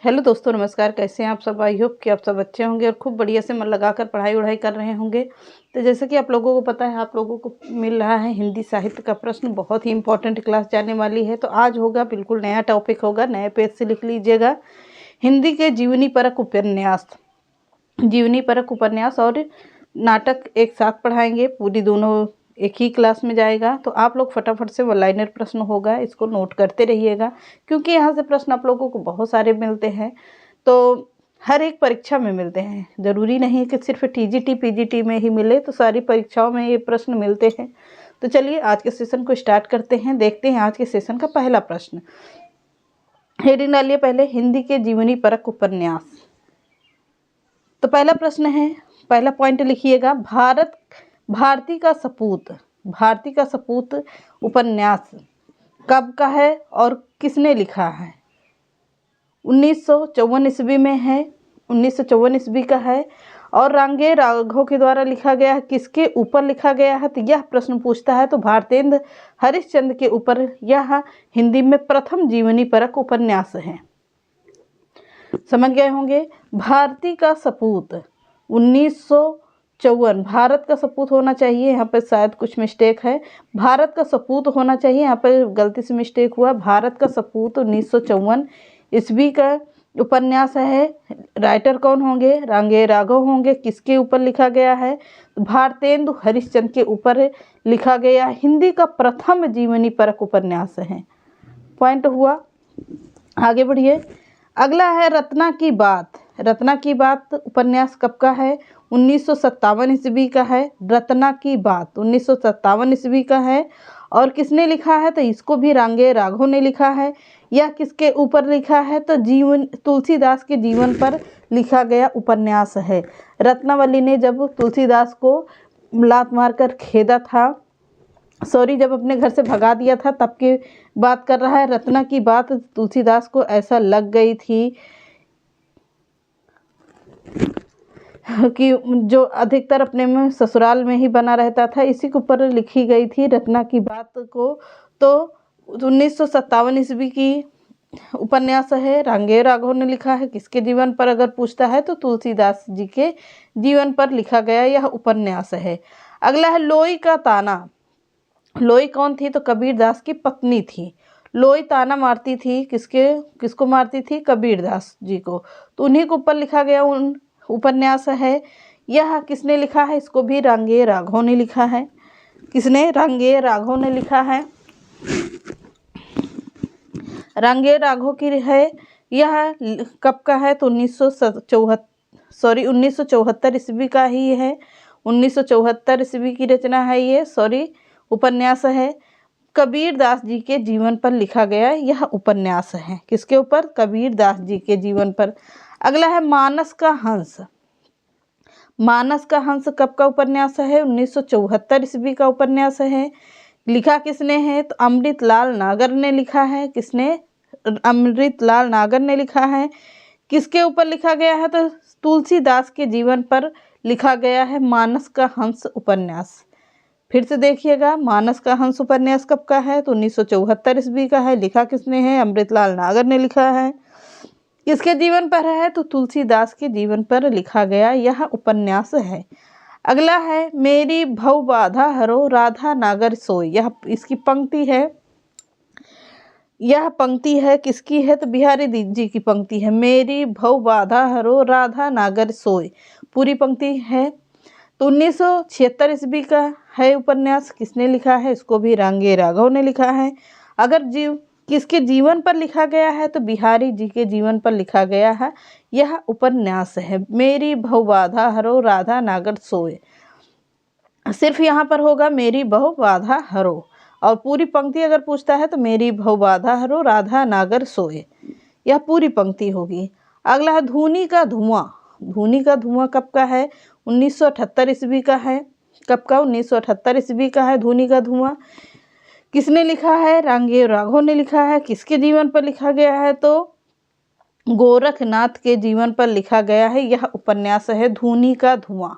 Hello दोस्तों, नमस्कार। कैसे हैं आप सब? आई होप कि आप सब अच्छे होंगे और खूब बढ़िया से मन लगाकर पढ़ाई वढ़ाई कर रहे होंगे। तो जैसे कि आप लोगों को पता है, आप लोगों को मिल रहा है हिंदी साहित्य का प्रश्न। बहुत ही इंपॉर्टेंट क्लास जाने वाली है। तो आज होगा बिल्कुल नया टॉपिक होगा, नए पेज से लिख लीजिएगा। हिंदी के जीवनी परक उपन्यास, जीवनी परक उपन्यास और नाटक एक साथ पढ़ाएंगे। पूरी दोनों एक ही क्लास में जाएगा। तो आप लोग फटाफट से वन लाइनर प्रश्न होगा, इसको नोट करते रहिएगा, क्योंकि यहाँ से प्रश्न आप लोगों को बहुत सारे मिलते हैं। तो हर एक परीक्षा में मिलते हैं, ज़रूरी नहीं है कि सिर्फ टीजीटी पीजीटी में ही मिले। तो सारी परीक्षाओं में ये प्रश्न मिलते हैं। तो चलिए आज के सेशन को स्टार्ट करते हैं। देखते हैं आज के सेशन का पहला प्रश्न। हेडिंग डालिए पहले, हिंदी के जीवनी परक उपन्यास। तो पहला प्रश्न है, पहला पॉइंट लिखिएगा, भारती का सपूत। भारती का सपूत उपन्यास कब का है और किसने लिखा है? 1954 ईस्वी में है, 1954 ईस्वी का है और रांगे राघव के द्वारा लिखा गया है। किसके ऊपर लिखा गया है? तो यह प्रश्न पूछता है तो भारतेंद्र हरिश्चंद्र के ऊपर यह हिंदी में प्रथम जीवनी परक उपन्यास है। समझ गए होंगे। भारती का सपूत 1954, भारत का सपूत होना चाहिए, यहाँ पर शायद कुछ मिस्टेक है। भारत का सपूत होना चाहिए, यहाँ पर गलती से मिस्टेक हुआ। भारत का सपूत 1954 ईस्वी का उपन्यास है। राइटर कौन होंगे? रांगे राघव होंगे। किसके ऊपर लिखा गया है? भारतेंदु हरिश्चंद्र के ऊपर लिखा गया हिंदी का प्रथम जीवनी परक उपन्यास है। पॉइंट हुआ। आगे बढ़िए। अगला है रत्ना की बात। रत्ना की बात उपन्यास कब का है? 1957 ईस्वी का है। रत्ना की बात 1957 ईस्वी का है और किसने लिखा है? तो इसको भी रांगे राघव ने लिखा है। यह किसके ऊपर लिखा है? तो तुलसीदास के जीवन पर लिखा गया उपन्यास है। रत्नावली ने जब तुलसीदास को लात मारकर खेदा था, जब अपने घर से भगा दिया था, तब की बात कर रहा है। रत्ना की बात तुलसीदास को ऐसा लग गई थी कि जो अधिकतर अपने में ससुराल में ही बना रहता था, इसी के ऊपर लिखी गई थी रत्ना की बात को। तो 1957 ईस्वी की उपन्यास है, रांगे राघव ने लिखा है। किसके जीवन पर अगर पूछता है तो तुलसीदास जी के जीवन पर लिखा गया यह उपन्यास है। अगला है लोई का ताना। लोई कौन थी? तो कबीरदास की पत्नी थी। लोई ताना मारती थी, किसको मारती थी? कबीरदास जी को। तो उन्हीं के ऊपर लिखा गया उपन्यास है। यह किसने लिखा है? इसको भी रांगे राघव ने लिखा है। किसने? रांगे राघव ने लिखा है। रांगे राघव की है। यह कब का है? तो 1974 ईस्वी का ही है। 1974 ईस्वी की रचना है ये, उपन्यास है। कबीरदास जी के जीवन पर लिखा गया यह उपन्यास है। किसके ऊपर? कबीरदास जी के जीवन पर। अगला है मानस का हंस। मानस का हंस कब का उपन्यास है? 1974 ईस्वी का उपन्यास है। लिखा किसने है? तो अमृतलाल नागर ने लिखा है। किसने? अमृतलाल नागर ने लिखा है। किसके ऊपर लिखा गया है? तो तुलसीदास के जीवन पर लिखा गया है मानस का हंस उपन्यास। फिर से देखिएगा, मानस का हंस उपन्यास कब का है? तो 1974 ईस्वी का है। लिखा किसने है? अमृतलाल नागर ने लिखा है। किसके जीवन पर है? तो तुलसीदास के जीवन पर लिखा गया यह उपन्यास है। अगला है मेरी भव बाधा हरो राधा नागर सोई। यह इसकी पंक्ति है। यह पंक्ति है किसकी है? तो बिहारी जी की पंक्ति है। मेरी भव बाधा हरो राधा नागर सोई, पूरी पंक्ति है। तो 1976 ईस्वी का है उपन्यास। किसने लिखा है? इसको भी रांगे राघव ने लिखा है। अगर किसके जीवन पर लिखा गया है? तो बिहारी जी के जीवन पर लिखा गया है यह उपन्यास है। मेरी भव बाधा हरो राधा नागर सोए, सिर्फ यहाँ पर होगा मेरी भव बाधा हरो, और पूरी पंक्ति अगर पूछता है तो मेरी भव बाधा हरो राधा नागर सोए, यह पूरी पंक्ति होगी। अगला है धूनी का धुआं। धूनी का धुआं कब का है? 1978 ईस्वी का है। कब का? 1978 ईस्वी का है धूनी का धुआं। किसने लिखा है? रांगे राघव ने लिखा है। किसके जीवन पर लिखा गया है? तो गोरखनाथ के जीवन पर लिखा गया है यह उपन्यास है धूनी का धुआं।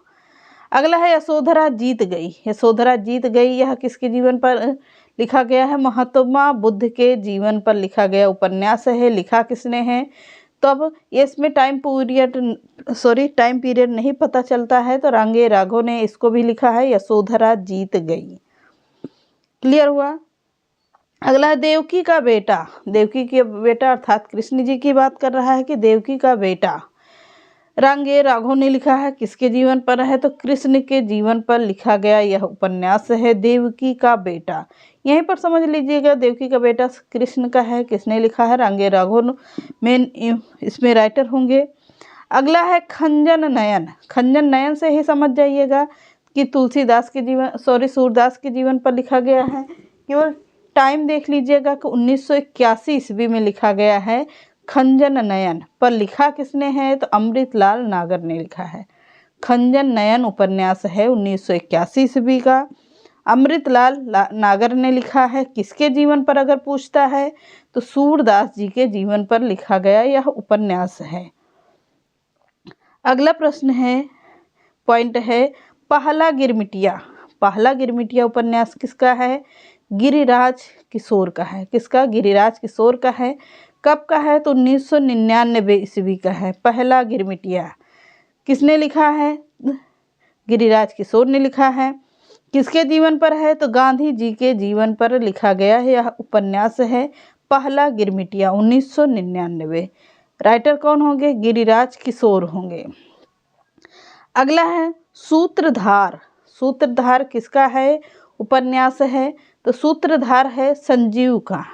अगला है यशोधरा जीत गई। यशोधरा जीत गई, यह किसके जीवन पर लिखा गया है? महात्मा बुद्ध के जीवन पर लिखा गया उपन्यास है। लिखा किसने है? तो अब ये इसमें टाइम पीरियड नहीं पता चलता है, तो रांगे राघव ने इसको भी लिखा है यशोधरा जीत गई। क्लियर हुआ। अगला है देवकी का बेटा। देवकी के बेटा अर्थात कृष्ण जी की बात कर रहा है कि देवकी का बेटा। रांगे राघव ने लिखा है, किसके जीवन पर है, तो कृष्ण के जीवन पर लिखा गया यह उपन्यास है देवकी का बेटा। यहीं पर समझ लीजिएगा देवकी का बेटा कृष्ण का है, किसने लिखा है, रांगे राघव मेन इसमें राइटर होंगे। अगला है खंजन नयन। खंजन नयन से ही समझ जाइएगा कि सूरदास के जीवन पर लिखा गया है। केवल टाइम देख लीजिएगा कि 1981 ईस्वी में लिखा गया है खंजन नयन। पर लिखा किसने है, तो अमृतलाल नागर ने लिखा है। खंजन नयन उपन्यास है 1981 ईस्वी का, अमृतलाल नागर ने लिखा है। किसके जीवन पर अगर पूछता है तो सूरदास जी के जीवन पर लिखा गया यह उपन्यास है। अगला प्रश्न है, पॉइंट है पहला गिरमिटिया। पहला गिरमिटिया उपन्यास किसका है, गिरिराज किशोर का है। किसका, गिरिराज किशोर का है। कब का है, तो 1999 ईस्वी का है। पहला गिरमिटिया किसने लिखा है, गिरिराज किशोर ने लिखा है। किसके जीवन पर है, तो गांधी जी के जीवन पर लिखा गया है यह उपन्यास है पहला गिरमिटिया 1999। राइटर कौन होंगे, गिरिराज किशोर होंगे। अगला है सूत्रधार। सूत्रधार किसका है, उपन्यास है, तो सूत्रधार है संजीव का।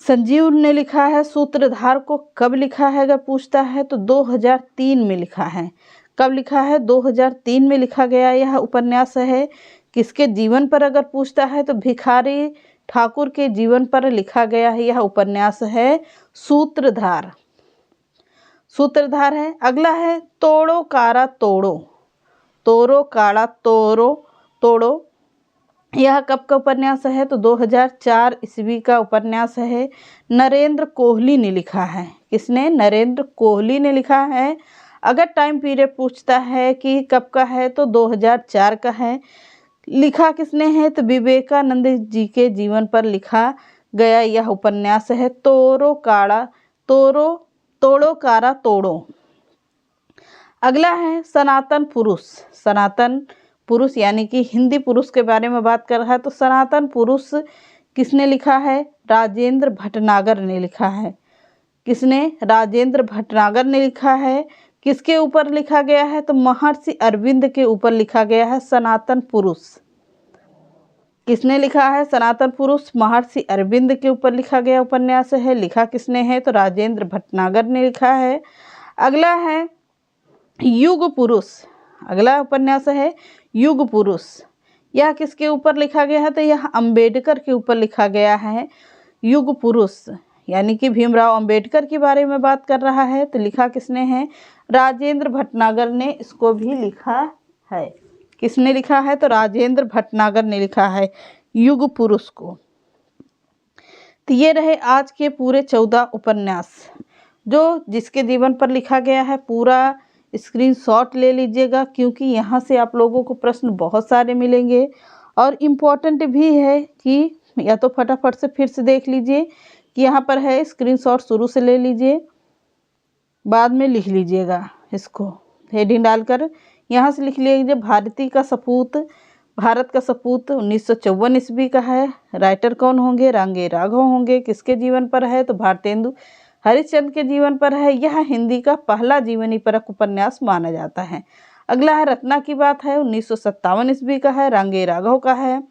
संजीव ने लिखा है। सूत्रधार को कब लिखा है अगर पूछता है तो 2003 में लिखा है। कब लिखा है, 2003 में लिखा गया यह उपन्यास है। किसके जीवन पर अगर पूछता है तो भिखारी ठाकुर के जीवन पर लिखा गया है यह उपन्यास है सूत्रधार। सूत्रधार है। अगला है तोड़ो कारा तोड़ो। तोड़ो कारा तोड़ो तोड़ो, यह कब का उपन्यास है, तो 2004 ईस्वी का उपन्यास है। नरेंद्र कोहली ने लिखा है। किसने, नरेंद्र कोहली ने लिखा है। अगर टाइम पीरियड पूछता है कि कब का है, तो 2004 का है। लिखा किसने है, तो विवेकानंद जी के जीवन पर लिखा गया यह उपन्यास है तोड़ो कारा तोड़ो। अगला है सनातन पुरुष। सनातन पुरुष यानी कि हिंदी पुरुष के बारे में बात कर रहा है, तो सनातन पुरुष किसने लिखा है, राजेंद्र भटनागर ने लिखा है। किसने, राजेंद्र भटनागर ने लिखा है। किसके ऊपर लिखा गया है, तो महर्षि अरविंद के ऊपर लिखा गया है सनातन पुरुष। किसने लिखा है, सनातन पुरुष महर्षि अरविंद के ऊपर लिखा गया उपन्यास है। लिखा किसने है, तो राजेंद्र भटनागर ने लिखा है। अगला है युग पुरुष। अगला उपन्यास है युग पुरुष। यह किसके ऊपर लिखा गया है, तो यह अंबेडकर के ऊपर लिखा गया है युग पुरुष, यानी कि भीमराव अंबेडकर के बारे में बात कर रहा है। तो लिखा किसने है, राजेंद्र भटनागर ने इसको भी लिखा है। किसने लिखा है, तो राजेंद्र भटनागर ने लिखा है युग पुरुष को। तो ये रहे आज के पूरे 14 उपन्यास जो जिसके जीवन पर लिखा गया है। पूरा स्क्रीनशॉट ले लीजिएगा, क्योंकि यहाँ से आप लोगों को प्रश्न बहुत सारे मिलेंगे और इम्पॉर्टेंट भी है कि या तो फटाफट से फिर से देख लीजिए कि यहाँ पर है, स्क्रीनशॉट शुरू से ले लीजिए, बाद में लिख लीजिएगा। इसको हेडिंग डालकर यहाँ से लिख लीजिए भारत का सपूत 1954 ईस्वी का है। राइटर कौन होंगे, रांगे राघव होंगे। किसके जीवन पर है, तो भारतेंदु हरिश्चंद्र के जीवन पर है। यह हिंदी का पहला जीवनी परक उपन्यास माना जाता है। अगला है रत्ना की बात है 1957 ईस्वी का है, रांगे राघव का है।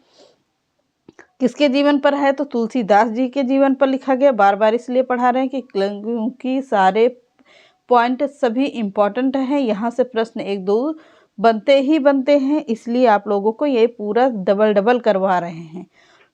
किसके जीवन पर है, तो तुलसीदास जी के जीवन पर लिखा गया। बार बार इसलिए पढ़ा रहे हैं क्योंकि सारे पॉइंट सभी इम्पॉर्टेंट हैं। यहाँ से प्रश्न 1-2 बनते ही बनते हैं, इसलिए आप लोगों को ये पूरा डबल करवा रहे हैं।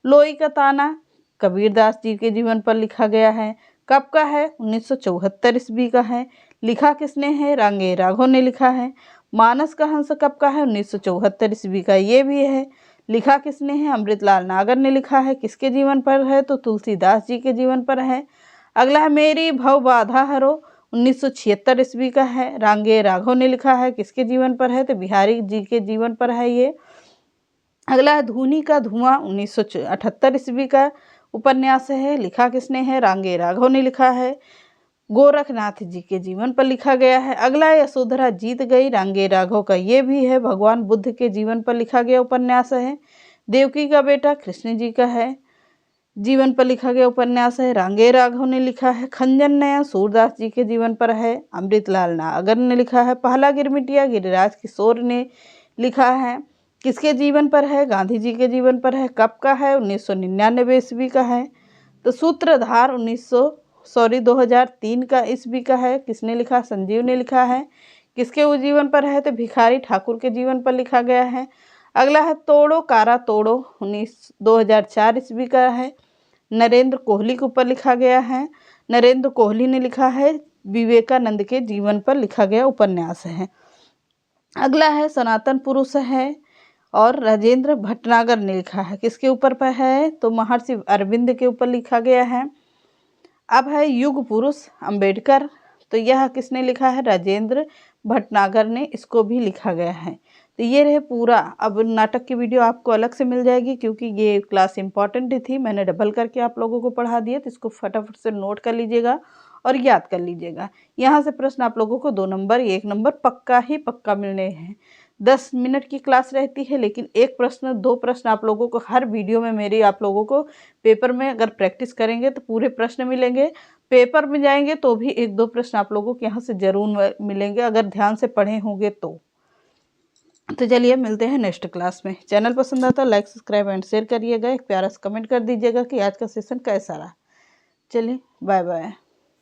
लोई का ताना कबीरदास जी के जीवन पर लिखा गया है। कब का है, 1974 ईस्वी का है। लिखा किसने है, रांगे राघव ने लिखा है। मानस का हंस कब का है, 1974 ईस्वी का ये भी है। लिखा किसने है, अमृतलाल नागर ने लिखा है। किसके जीवन पर है, तो तुलसीदास जी के जीवन पर है। अगला है मेरी भव बाधा हरो 1976 ईस्वी का है, रांगे राघव ने लिखा है। किसके जीवन पर है, तो बिहारी जी के जीवन पर है ये। अगला है धूनी का धुआं 1978 ईस्वी का उपन्यास है। लिखा किसने है, रांगे राघव ने लिखा है। गोरखनाथ जी के जीवन पर लिखा गया है। अगला है यशोधरा जीत गई रांगे राघव का, ये भी है भगवान बुद्ध के जीवन पर लिखा गया उपन्यास है। देवकी का बेटा कृष्ण जी का है, जीवन पर लिखा गया उपन्यास है, रांगे राघव ने लिखा है। खंजन नयन सूरदास जी के जीवन पर है, अमृतलाल नागर ने लिखा है। पहला गिरमिटिया गिरिराज किशोर ने लिखा है, किसके जीवन पर है, गांधी जी के जीवन पर है। कब का है, 1999 ईस्वी का है। तो सूत्रधार 2003 का ईस्वी का है, किसने लिखा, संजीव ने लिखा है। किसके जीवन पर है, तो भिखारी ठाकुर के जीवन पर लिखा गया है। अगला है तोड़ो कारा तोड़ो, 2004 ईस्वी का है, नरेंद्र कोहली के ऊपर लिखा गया है। नरेंद्र कोहली ने लिखा है, विवेकानंद के जीवन पर लिखा गया उपन्यास है। अगला है सनातन पुरुष है और राजेंद्र भटनागर ने लिखा है, किसके ऊपर पर है, तो महर्षि अरविंद के ऊपर लिखा गया है। अब है युग पुरुष अंबेडकर, तो यह किसने लिखा है, राजेंद्र भटनागर ने इसको भी लिखा गया है। तो ये रहे पूरा। अब नाटक की वीडियो आपको अलग से मिल जाएगी क्योंकि ये क्लास इंपॉर्टेंट थी, मैंने डबल करके आप लोगों को पढ़ा दिया, तो इसको फटाफट से नोट कर लीजिएगा और याद कर लीजिएगा। यहाँ से प्रश्न आप लोगों को 2 नंबर 1 नंबर पक्का ही पक्का मिलने हैं। 10 मिनट की क्लास रहती है, लेकिन 1 प्रश्न 2 प्रश्न आप लोगों को हर वीडियो में मेरी आप लोगों को पेपर में अगर प्रैक्टिस करेंगे तो पूरे प्रश्न मिलेंगे। पेपर में जाएंगे तो भी 1-2 प्रश्न आप लोगों को यहाँ से जरूर मिलेंगे अगर ध्यान से पढ़े होंगे तो चलिए मिलते हैं नेक्स्ट क्लास में। चैनल पसंद आता है लाइक सब्सक्राइब एंड शेयर करिएगा। एक प्यारा सा कमेंट कर दीजिएगा कि आज का सेशन कैसा रहा। चलिए बाय बाय।